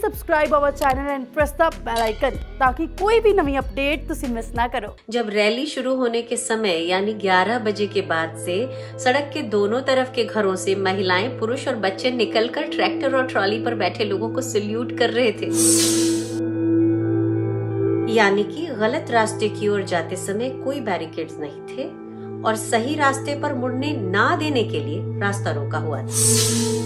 subscribe our channel and press the bell icon ताकि कोई भी नवी अपडेट तुसी मिस ना करो। जब रैली शुरू होने के समय यानी 11 बजे के बाद से सड़क के दोनों तरफ के घरों से महिलाएं, पुरुष और बच्चे निकलकर ट्रैक्टर और ट्रॉली पर बैठे लोगों को सल्यूट कर रहे थे। यानी कि गलत रास्ते की ओर जाते समय कोई बैरिकेड्स नहीं थे और सही रास्ते पर मुड़ने ना देने के लिए रास्ता रोका हुआ था।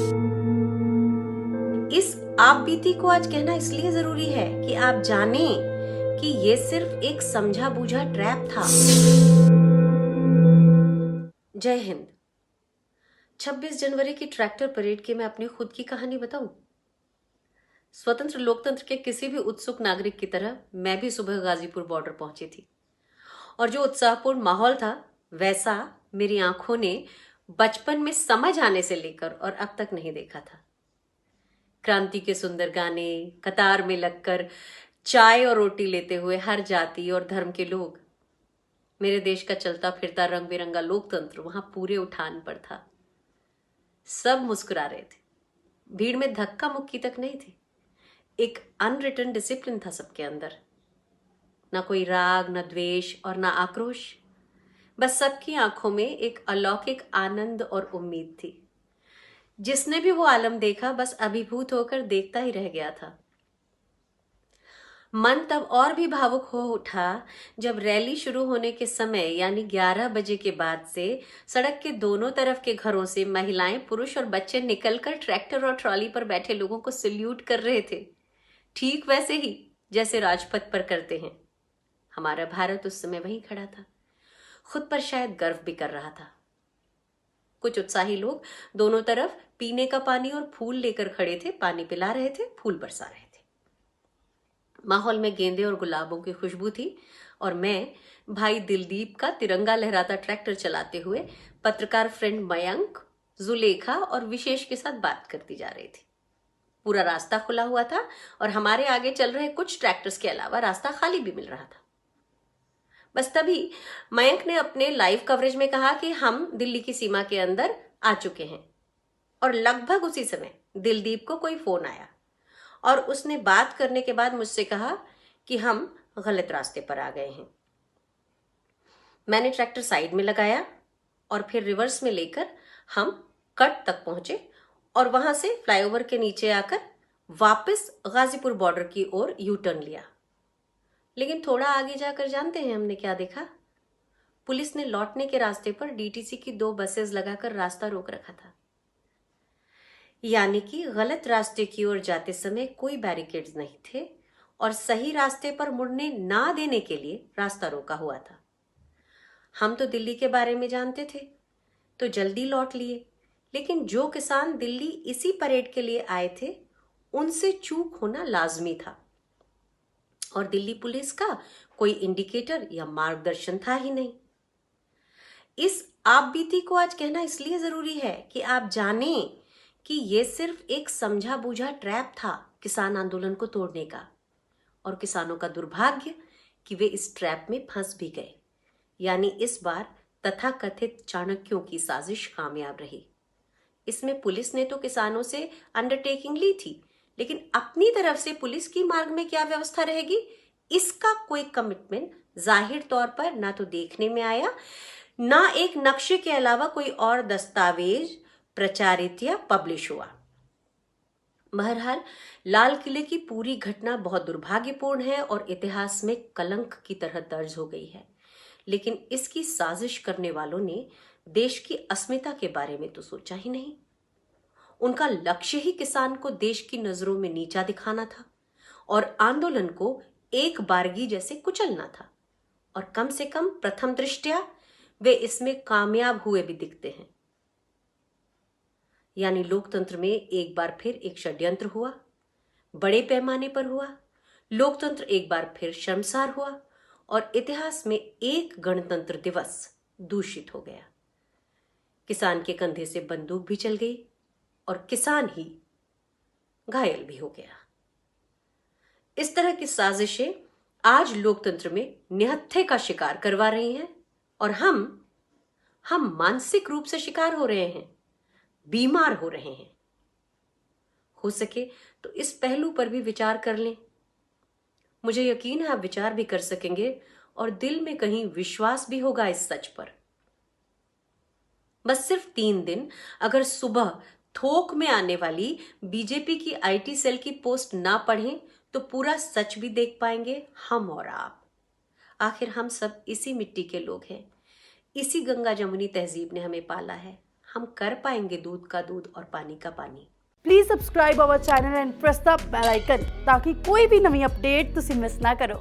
इस आप बीती को आज कहना इसलिए जरूरी है कि आप जानें कि ये सिर्फ एक समझा बूझा ट्रैप था। जय हिंद। 26 जनवरी की ट्रैक्टर परेड की मैं अपनी खुद की कहानी बताऊं। स्वतंत्र लोकतंत्र के किसी भी उत्सुक नागरिक की तरह मैं भी सुबह गाजीपुर बॉर्डर पहुंची थी और जो उत्साहपूर्ण माहौल था वैसा मेरी आंखों ने बचपन में समझ आने से लेकर और अब तक नहीं देखा था। क्रांति के सुंदर गाने, कतार में लगकर चाय और रोटी लेते हुए हर जाति और धर्म के लोग, मेरे देश का चलता फिरता रंग बिरंगा लोकतंत्र वहां पूरे उठान पर था। सब मुस्कुरा रहे थे, भीड़ में धक्का मुक्की तक नहीं थी। एक अनरिटन डिसिप्लिन था सबके अंदर, ना कोई राग, ना द्वेष और ना आक्रोश। बस सबकी आंखों में एक अलौकिक आनंद और उम्मीद थी। जिसने भी वो आलम देखा बस अभिभूत होकर देखता ही रह गया था। मन तब और भी भावुक हो उठा जब रैली शुरू होने के समय यानी 11 बजे के बाद से सड़क के दोनों तरफ के घरों से महिलाएं, पुरुष और बच्चे निकलकर ट्रैक्टर और ट्रॉली पर बैठे लोगों को सल्यूट कर रहे थे, ठीक वैसे ही जैसे राजपथ पर करते हैं। हमारा भारत उस समय वहीं खड़ा था, खुद पर शायद गर्व भी कर रहा था। कुछ उत्साही लोग दोनों तरफ पीने का पानी और फूल लेकर खड़े थे, पानी पिला रहे थे, फूल बरसा रहे थे। माहौल में गेंदे और गुलाबों की खुशबू थी और मैं भाई दिलदीप का तिरंगा लहराता ट्रैक्टर चलाते हुए पत्रकार फ्रेंड मयंक, जुलेखा और विशेष के साथ बात करती जा रही थी। पूरा रास्ता खुला हुआ था और हमारे आगे चल रहे कुछ ट्रैक्टर्स के अलावा रास्ता खाली भी मिल रहा था। बस तभी मयंक ने अपने लाइव कवरेज में कहा कि हम दिल्ली की सीमा के अंदर आ चुके हैं और लगभग उसी समय दिलदीप को कोई फोन आया और उसने बात करने के बाद मुझसे कहा कि हम गलत रास्ते पर आ गए हैं। मैंने ट्रैक्टर साइड में लगाया और फिर रिवर्स में लेकर हम कट तक पहुंचे और वहां से फ्लाईओवर के नीचे आकर वापस गाजीपुर बॉर्डर की ओर यू टर्न लिया। लेकिन थोड़ा आगे जाकर जानते हैं हमने क्या देखा? पुलिस ने लौटने के रास्ते पर डीटीसी की 2 बसेस लगाकर रास्ता रोक रखा था। यानी कि गलत रास्ते की ओर जाते समय कोई बैरिकेड्स नहीं थे और सही रास्ते पर मुड़ने ना देने के लिए रास्ता रोका हुआ था। हम तो दिल्ली के बारे में जानते थे तो जल्दी लौट लिए, लेकिन जो किसान दिल्ली इसी परेड के लिए आए थे उनसे चूक होना लाजमी था और दिल्ली पुलिस का कोई इंडिकेटर या मार्गदर्शन था ही नहीं। इस आप बीती को आज कहना इसलिए जरूरी है कि आप जानें कि ये सिर्फ एक समझा बूझा ट्रैप था किसान आंदोलन को तोड़ने का, और किसानों का दुर्भाग्य कि वे इस ट्रैप में फंस भी गए। यानी इस बार तथाकथित चाणक्यों की साजिश कामयाब रही। इसमें पुलिस ने तो किसानों से अंडरटेकिंग ली थी, लेकिन अपनी तरफ से पुलिस की मार्ग में क्या व्यवस्था रहेगी इसका कोई कमिटमेंट जाहिर तौर पर ना तो देखने में आया, ना एक नक्शे के अलावा कोई और दस्तावेज प्रचारित या पब्लिश हुआ। बहरहाल लाल किले की पूरी घटना बहुत दुर्भाग्यपूर्ण है और इतिहास में कलंक की तरह दर्ज हो गई है, लेकिन इसकी साजिश करने वालों ने देश की अस्मिता के बारे में तो सोचा ही नहीं। उनका लक्ष्य ही किसान को देश की नजरों में नीचा दिखाना था और आंदोलन को एक बारगी जैसे कुचलना था, और कम से कम प्रथम दृष्टया वे इसमें कामयाब हुए भी दिखते हैं। यानी लोकतंत्र में एक बार फिर एक षड्यंत्र हुआ, बड़े पैमाने पर हुआ। लोकतंत्र एक बार फिर शर्मसार हुआ और इतिहास में एक गणतंत्र दिवस दूषित हो गया। किसान के कंधे से बंदूक भी चल गई और किसान ही घायल भी हो गया। इस तरह की साजिशें आज लोकतंत्र में निहत्थे का शिकार करवा रही हैं और हम मानसिक रूप से शिकार हो रहे हैं, बीमार हो रहे हैं। हो सके तो इस पहलू पर भी विचार कर लें। मुझे यकीन है आप विचार भी कर सकेंगे और दिल में कहीं विश्वास भी होगा इस सच पर। बस सिर्फ 3 दिन अगर सुबह थोक में आने वाली बीजेपी की आईटी सेल की पोस्ट ना पढ़ें तो पूरा सच भी देख पाएंगे हम और आप। आखिर हम सब इसी मिट्टी के लोग हैं, इसी गंगा जमुनी तहजीब ने हमें पाला है। हम कर पाएंगे दूध का दूध और पानी का पानी। Please subscribe our channel and press the bell icon ताकि कोई भी नवी अपडेट तुसी मिस ना करो।